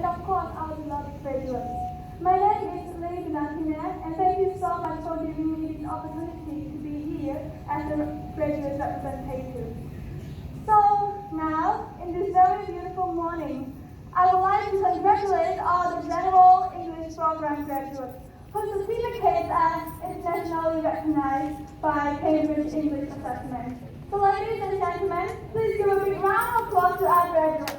of course, our beloved graduates. My name is Lady Martinez, and thank you so much for giving me this opportunity to be here as a graduate representative. So now, in this very beautiful morning, I would like to congratulate all the General English Program graduates whose certificates are internationally recognized by Cambridge English Assessment. So ladies and gentlemen, please give a big round of applause to our graduates.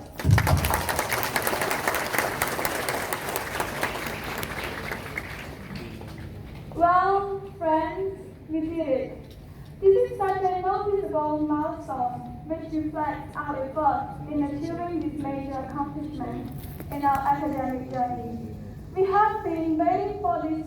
Well, friends, we did it. This is such a noticeable milestone which reflects our efforts in achieving this major accomplishment in our academic journey. We have been waiting for this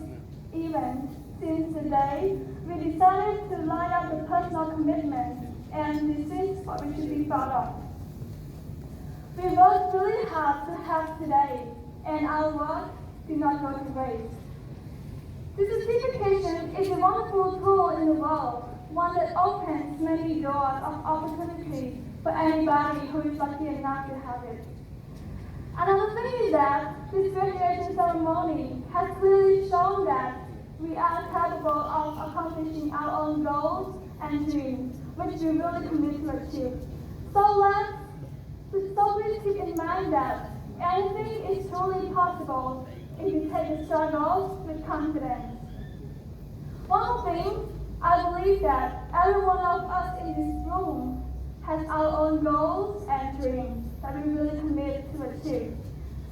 event since the day we decided to line up the personal commitment and the things for we should be proud of. We worked really hard to have today, and our work did not go to waste. This certification is a wonderful tool in the world, one that opens many doors of opportunity for anybody who is lucky enough to have it. Another thing is that this graduation ceremony has clearly shown that we are capable of accomplishing our own goals and dreams, which we really commit to achieve. So please keep in mind that anything is truly possible if you take the struggles with confidence. One more thing, I believe that every one of us in this room has our own goals and dreams that we really commit to achieve.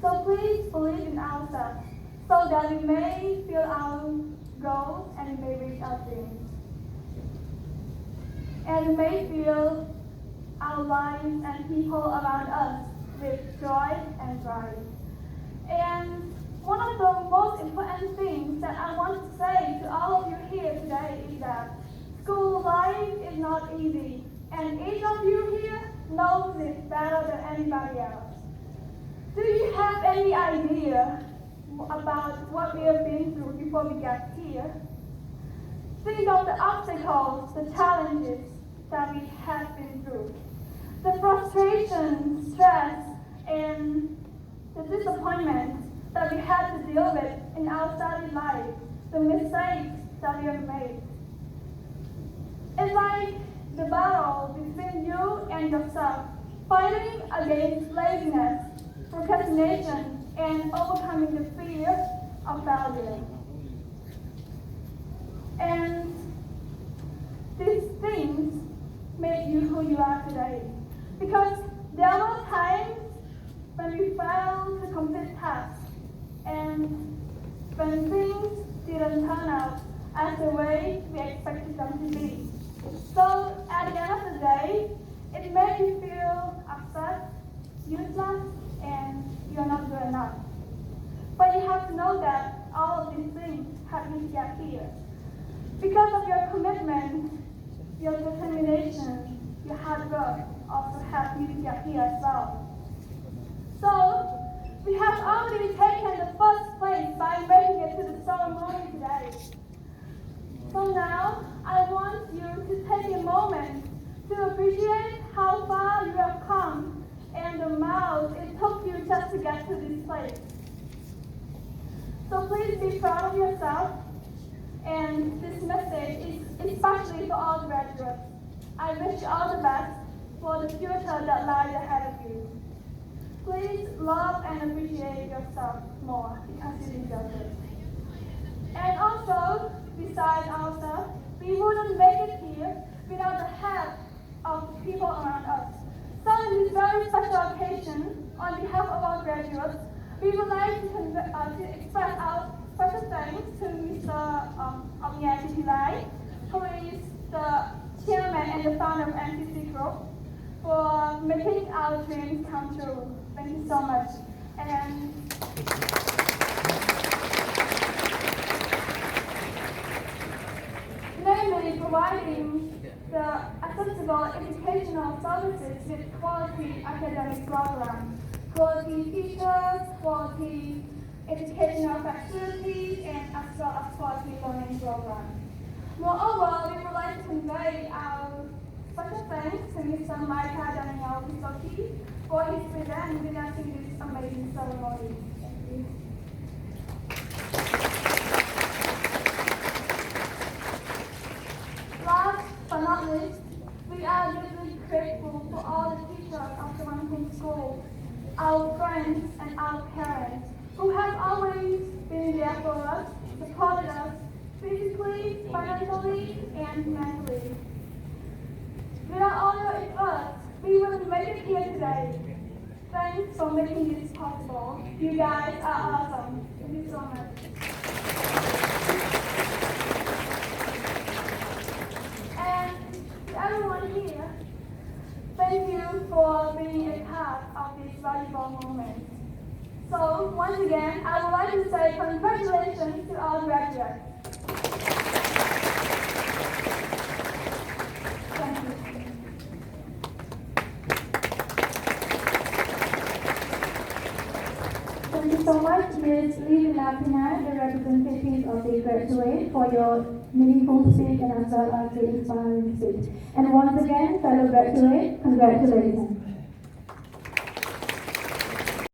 So please believe in ourselves so that we may feel our goals and we may reach our dreams. And we may fill our lives and people around us with joy and pride. And one of the most important things that I want to say to all of you here today is that school life is not easy, and each of you here knows it better than anybody else. Do you have any idea about what we have been through before we got here? Think of the obstacles, the challenges that we have been through, the frustration, stress, and the disappointment that we had to deal with in our study life, the mistakes that we have made. It's like the battle between you and yourself, fighting against laziness, procrastination, and overcoming the fear of failure. And these things make you who you are today. Because there were times when we failed to complete tasks, and when things didn't turn out as the way we expected them to be. So at the end of the day, it made you feel upset, useless, and you're not good enough. But you have to know that all of these things help you to get here. Because of your commitment, your determination, your hard work also help you to get here as well. So, we have already taken the first place by making it to the ceremony today. So now, I want you to take a moment to appreciate how far you have come and the miles it took you just to get to this place. So please be proud of yourself, and this message is especially for all graduates. I wish you all the best for the future that lies ahead of you. Please love and appreciate yourself more because you deserve it. And also, besides ourselves, we wouldn't make it here without the help of the people around us. So in this very special occasion, on behalf of our graduates, we would like to express our special thanks to Mr. Lai, who is the chairman and the founder of NCC Group, for making our dreams come true. Thank you so much. And namely, providing the accessible educational services with quality academic programs, quality teachers, quality educational facilities, and as well as quality learning programs. Moreover, we would like to convey our special thanks to Mr. Micah Daniel Pisoki for his presence in witnessing this amazing ceremony. Thank you. Last but not least, we are deeply grateful to all the teachers of Sovannaphumi School, our friends and our parents, who have always been there for us, supported us physically, financially, and mentally. Without all your efforts, we wouldn't make it here today. Thanks for making this possible. You guys are awesome. Thank you so much. And to everyone here, thank you for being a part of this valuable moment. So, once again, I would like to say congratulations to all graduates. Thank you. Thank you so much, Ms. Sovannaphumi, the representative of the graduate, for your meaningful speech and as well as the inspiring speech. And once again, fellow graduates, congratulations.